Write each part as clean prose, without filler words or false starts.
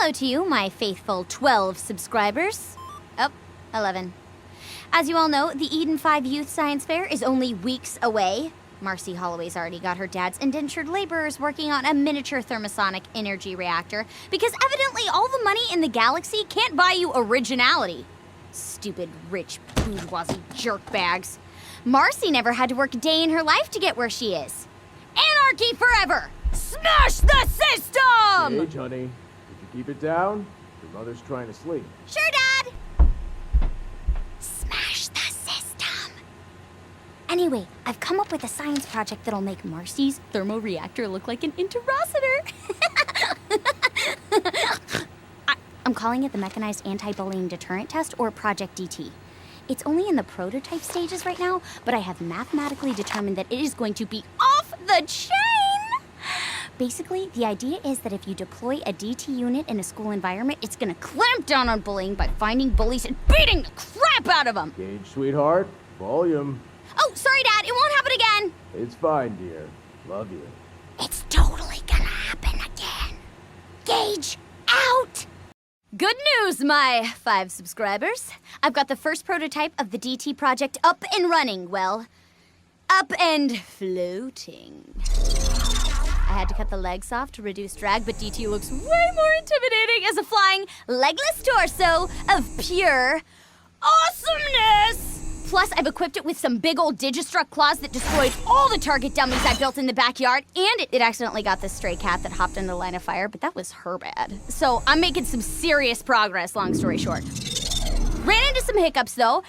Hello to you, my faithful 12 subscribers. Oh, 11. As you all know, the Eden 5 Youth Science Fair is only weeks away. Marcy Holloway's already got her dad's indentured laborers working on a miniature thermosonic energy reactor because evidently all the money in the galaxy can't buy you originality. Stupid rich bourgeoisie jerkbags. Marcy never had to work a day in her life to get where she is. Anarchy forever! Smash the system! Gage, honey, could you keep it down? Your mother's trying to sleep. Sure, Dad! Smash the system! Anyway, I've come up with a science project that'll make Marcy's thermoreactor look like an interocitor. I'm calling it the Mechanized Anti-Bullying Deterrent Test, or Project DT. It's only in the prototype stages right now, but I have mathematically determined that it is going to be off the chain! Basically, the idea is that if you deploy a DT unit in a school environment, it's gonna clamp down on bullying by finding bullies and beating the crap out of them! Gage, sweetheart, volume. Oh, sorry, Dad, it won't happen again! It's fine, dear. Love you. It's totally gonna happen again. Gage, out! Good news, my 5 subscribers. I've got the first prototype of the DT project up and running. Well, up and floating. I had to cut the legs off to reduce drag, but DT looks way more intimidating as a flying, legless torso of pure awesomeness! Plus, I've equipped it with some big old Digistruct claws that destroyed all the target dummies I built in the backyard, and it accidentally got this stray cat that hopped into the line of fire, but that was her bad. So I'm making some serious progress, long story short. Ran into some hiccups, though.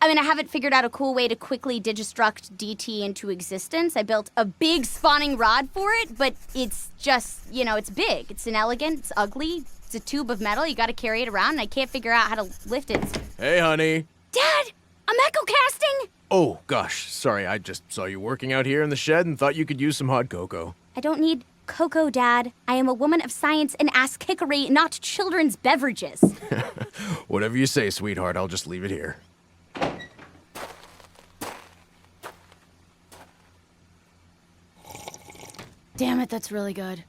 I haven't figured out a cool way to quickly Digistruct DT into existence. I built a big spawning rod for it, but it's just, it's big. It's inelegant, it's ugly, it's a tube of metal, you gotta carry it around, and I can't figure out how to lift it. Hey, honey. Dad! I'm echo casting! Oh, gosh, sorry, I just saw you working out here in the shed and thought you could use some hot cocoa. I don't need cocoa, Dad. I am a woman of science and ass-kickery, not children's beverages. Whatever you say, sweetheart, I'll just leave it here. Damn it, that's really good.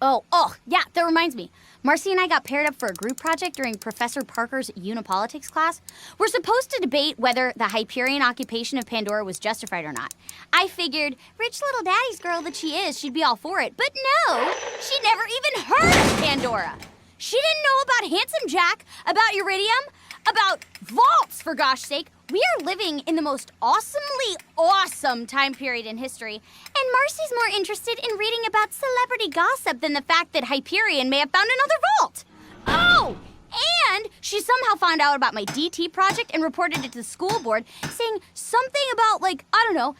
Oh, yeah, that reminds me. Marcy and I got paired up for a group project during Professor Parker's Unipolitics class. We're supposed to debate whether the Hyperion occupation of Pandora was justified or not. I figured, rich little daddy's girl that she is, she'd be all for it. But no, she never even heard of Pandora. She didn't know about Handsome Jack, about Iridium, about vaults, for gosh sake. We are living in the most awesomely awesome time period in history, and Marcy's more interested in reading about celebrity gossip than the fact that Hyperion may have found another vault. Oh! And she somehow found out about my DT project and reported it to the school board, saying something about,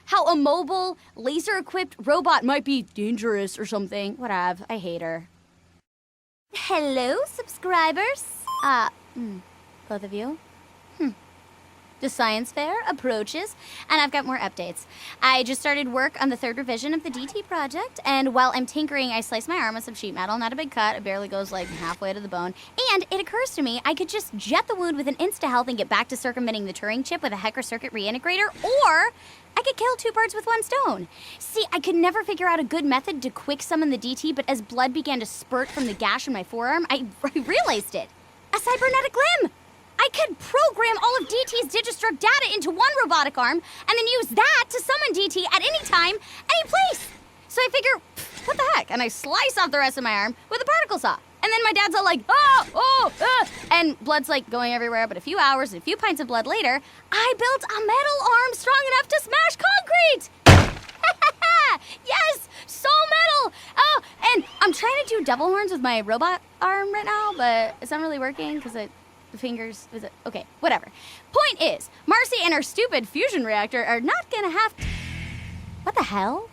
how a mobile, laser-equipped robot might be dangerous or something. Whatever, I hate her. Hello, subscribers. Both of you? The science fair approaches, and I've got more updates. I just started work on the 3rd revision of the DT project, and while I'm tinkering, I slice my arm with some sheet metal. Not a big cut, it barely goes halfway to the bone. And it occurs to me I could just jet the wound with an insta-health and get back to circumventing the Turing chip with a Hecker circuit reintegrator, or I could kill 2 birds with 1 stone. See, I could never figure out a good method to quick summon the DT, but as blood began to spurt from the gash in my forearm, I realized it. A cybernetic limb! I could program all of DT's Digistruct data into one robotic arm and then use that to summon DT at any time, any place. So I figure, what the heck? And I slice off the rest of my arm with a particle saw. And then my dad's all like, and blood's going everywhere. But a few hours and a few pints of blood later, I built a metal arm strong enough to smash concrete. Yes, so metal. Oh, and I'm trying to do devil horns with my robot arm right now, but it's not really working because the fingers, okay, whatever. Point is, Marcy and her stupid fusion reactor are not gonna have to... What the hell?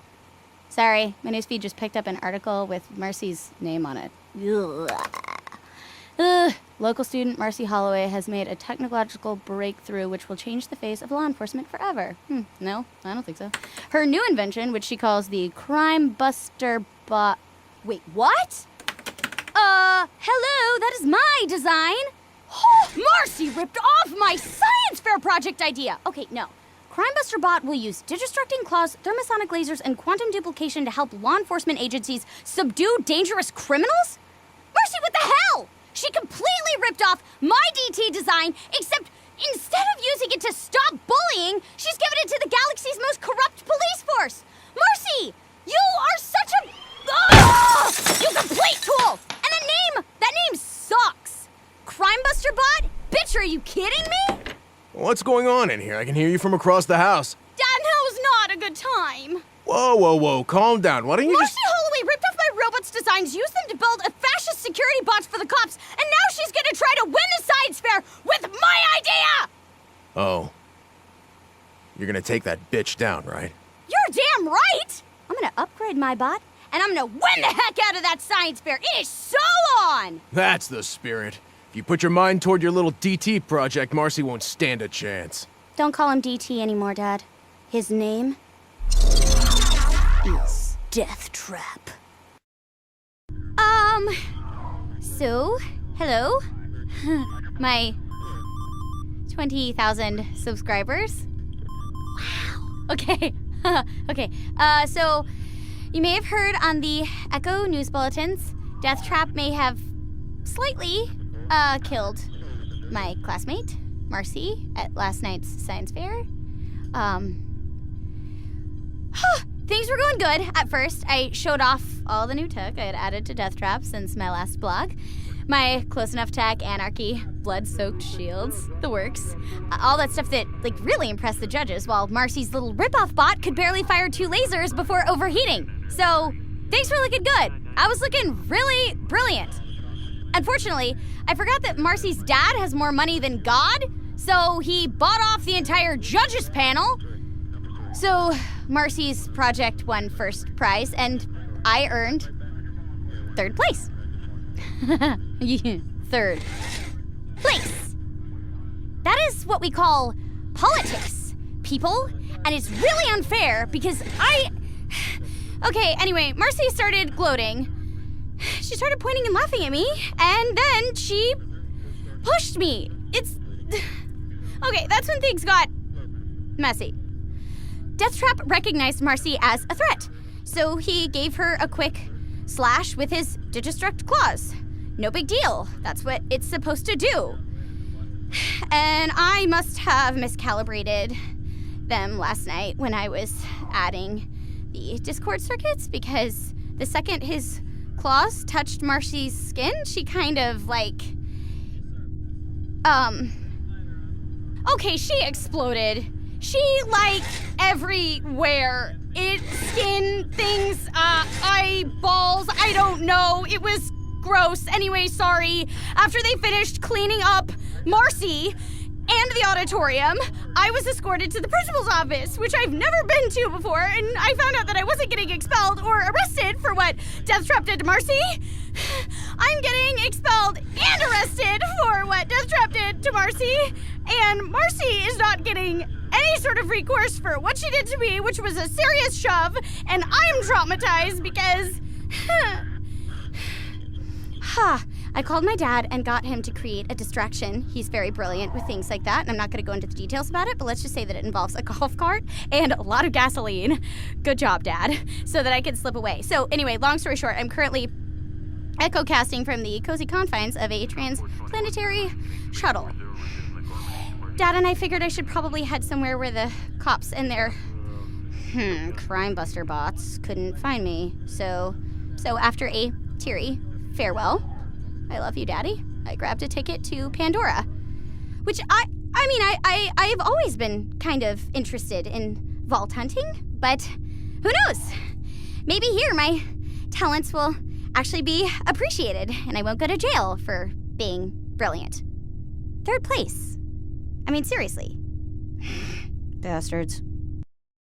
Sorry, my newsfeed just picked up an article with Marcy's name on it. Local student Marcy Holloway has made a technological breakthrough which will change the face of law enforcement forever. No, I don't think so. Her new invention, which she calls the Crime Buster Bot... Wait, what? Hello, that is my design. Marcy ripped off my science fair project idea! Okay, no. Crimebuster Bot will use Digistructing claws, thermosonic lasers, and quantum duplication to help law enforcement agencies subdue dangerous criminals? Marcy, what the hell? off my DT design, except instead of using it to stop bullying, she's given it to the galaxy's most corrupt police force. Marcy, you are such a... You complete tool! And that name sucks. Crimebuster Bot? Bitch, are you kidding me? What's going on in here? I can hear you from across the house. Dad, now's not a good time. Whoa, calm down. Why don't you Marcy just... Holloway ripped off my robot's designs, used them to build a fascist security bots for the cops, and now she's gonna try to win the science fair with my idea! Oh. You're gonna take that bitch down, right? You're damn right! I'm gonna upgrade my bot, and I'm gonna win the heck out of that science fair. It is so on! That's the spirit. If you put your mind toward your little DT project, Marcy won't stand a chance. Don't call him DT anymore, Dad. His name is Death Trap. So, hello? My 20,000 subscribers? Wow. Okay. Okay. So, you may have heard on the Echo news bulletins, Death Trap may have slightly, killed my classmate, Marcy, at last night's science fair. Things were going good at first. I showed off all the new tech I had added to Death Trap since my last blog. My close enough tech, anarchy, blood-soaked shields, the works. All that stuff that, really impressed the judges, while Marcy's little rip-off bot could barely fire 2 lasers before overheating. So, things were looking good. I was looking really brilliant. Unfortunately, I forgot that Marcy's dad has more money than God, so he bought off the entire judges panel. So, Marcy's project won first prize, and I earned 3rd place. 3rd place. That is what we call politics, people, and it's really unfair because Okay, anyway, Marcy started gloating. She started pointing and laughing at me, and then she pushed me. Okay, that's when things got messy. Death Trap recognized Marcy as a threat, so he gave her a quick slash with his Digistruct claws. No big deal. That's what it's supposed to do. And I must have miscalibrated them last night when I was adding the Discord circuits, because the second his claws touched Marcy's skin, she kind of okay, she exploded. She, everywhere. Skin, things, eyeballs, I don't know. It was gross. Anyway, sorry. After they finished cleaning up Marcy and the auditorium, I was escorted to the principal's office, which I've never been to before, and I found out that I wasn't getting expelled or arrested for what Death Trap did to Marcy. I'm getting expelled and arrested for what Death Trap did to Marcy, and Marcy is not getting any sort of recourse for what she did to me, which was a serious shove, and I'm traumatized because... I called my dad and got him to create a distraction. He's very brilliant with things like that, and I'm not going to go into the details about it, but let's just say that it involves a golf cart and a lot of gasoline. Good job, Dad, so that I could slip away. So anyway, long story short, I'm currently echo casting from the cozy confines of a transplanetary shuttle. Dad and I figured I should probably head somewhere where the cops and their crimebuster bots couldn't find me. So after a teary farewell, I love you, Daddy, I grabbed a ticket to Pandora, which I've always been kind of interested in vault hunting, but who knows? Maybe here my talents will actually be appreciated and I won't go to jail for being brilliant. 3rd place. I mean, seriously. Bastards.